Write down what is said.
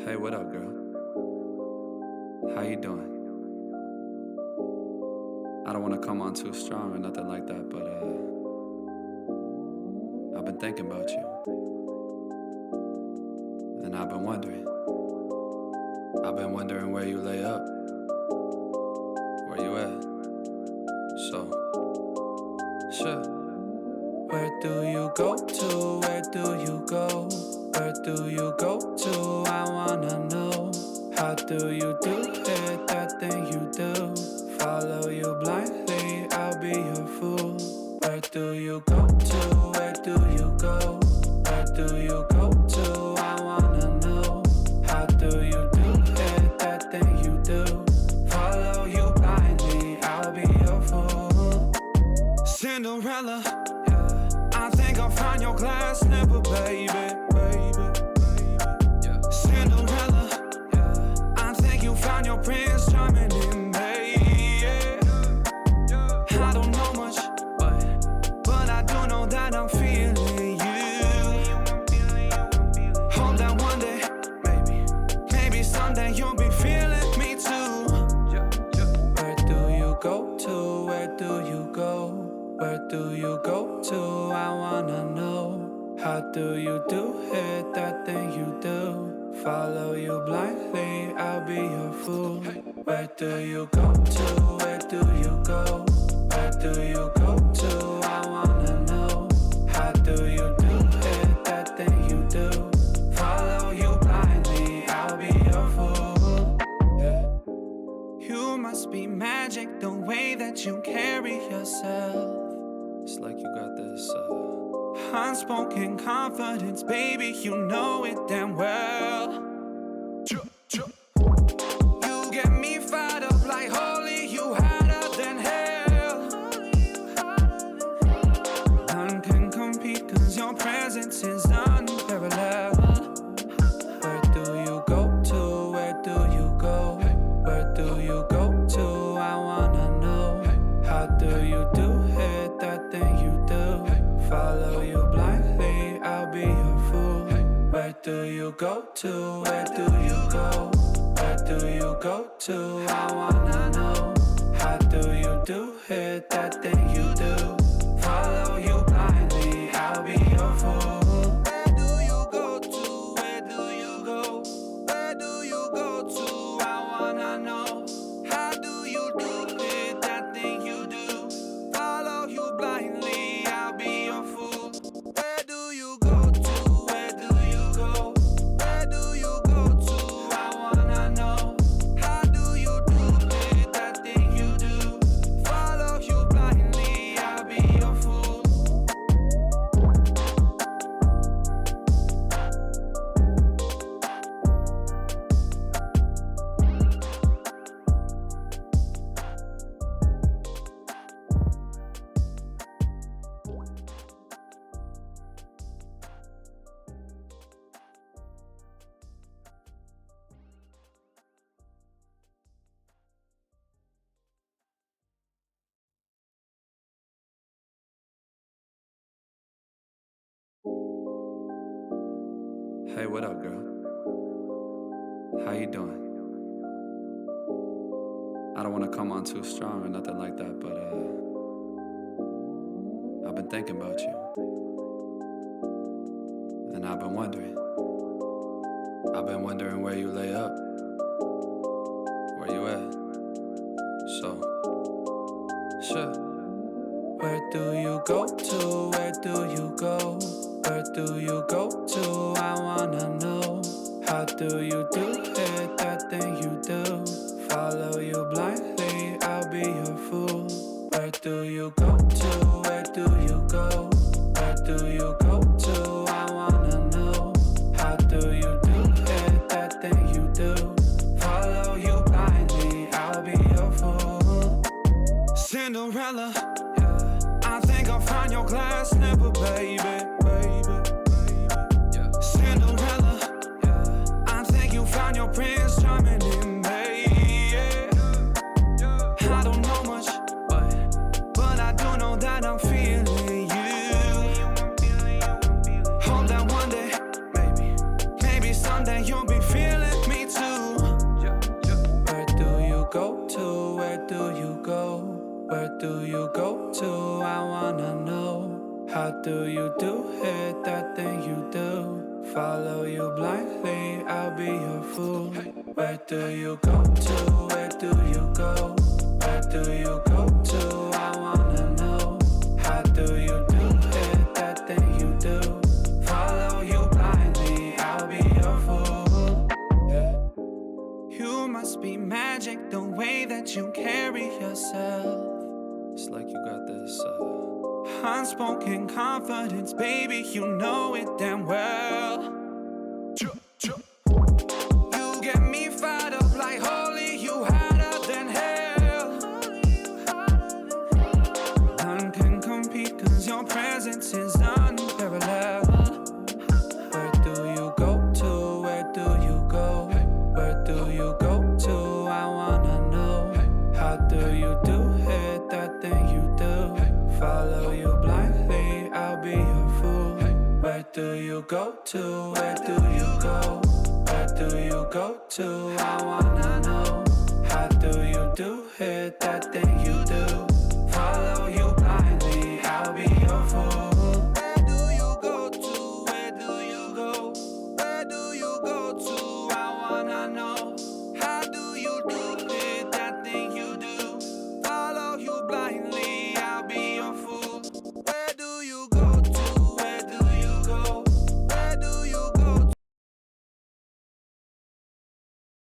Hey, what up, girl? How you doing? I don't want to come on too strong or nothing like that, but I've been thinking about you. And I've been wondering where you lay up. Where you at? So, sure. Where do you go to? Where do you go? Where do you go to? I wanna know. How do you do it? That thing you do. Follow you blindly, I'll be your fool. Where do you go to? Where do you go? Where do you go to? I wanna know. How do you do it? That thing you do. Follow you blindly, I'll be your fool. Cinderella, I think I'll find your glass slipper, baby. Cinderella, I think you found your prince charming in me. I don't know much, but I do know that I'm feeling you. Hope that one day, maybe someday you'll be feeling me too. Where do you go to? Where do you go? Where do you go to? I wanna know. How do you do it? That thing you do. Follow you blindly, I'll be your fool. Where do you go to? Where do you go? Where do you go to? I wanna know. How do you do it? That thing you do. Follow you blindly, I'll be your fool. You must be magic, the way that you carry yourself. It's like you got this unspoken confidence, baby, you know it damn well. You get me fired up like holy, you hotter than hell. None can compete cause your presence is unparalleled. Where do you go to? Where do you go? Where do you go to? I wanna know. How do you do it? That thing you do. Follow you blindly, I'll be your fool. Where do you go to? Where do you go? Where do you go to? I wanna know. How do you do it? That thing you do. Follow you blindly, I'll be your fool. Where do you go to? Where do you go? Where do you go to? I wanna know. How do you do it? That thing you do. Follow you blindly, I'll be your fool. Where do you go to? Where do you go? Where do you go to? I wanna know. How do you do it? That thing you do. Follow you blindly, I'll be your fool. Hey, what up, girl? How you doing? I don't want to come on too strong or nothing like that, but I've been thinking about you. And I've been wondering where you lay up. Where you at? So, sure. Where do you go to? Where do you go? Where do you go to? I wanna know. How do you do it? That thing you do. Follow you blindly, I'll be your fool. Where do you go to? Where do you go? Where do you go to? I wanna know. How do you do it? That thing you do. Follow you blindly, I'll be your fool. Cinderella, I think I'll find your glass slipper, baby. Cinderella, I think you found your prince charming in me. I don't know much, but I do know that I'm feeling you. Hope that one day, maybe someday you'll be feeling do you go to? I wanna know. How do you do it, that thing you do? Follow you blindly, I'll be your fool. Where do you go to? Where do you go? Where do you go to? I wanna know. How do you do it, that thing you do? Follow you blindly, I'll be your fool. You must be magic, the way that you carry yourself. It's like you got this unspoken confidence, baby, you know it damn well. You get me fired up like holy, you hotter than hell. None can compete, cause your presence is unparalleled. Where do you go to? Where do you go? Where do you go to? I wanna know. How do you do it, that thing you do? Follow you blindly, I'll be your fool. Where do you go to? Where do you go? Where do you go to? I wanna know. How do you do it, that thing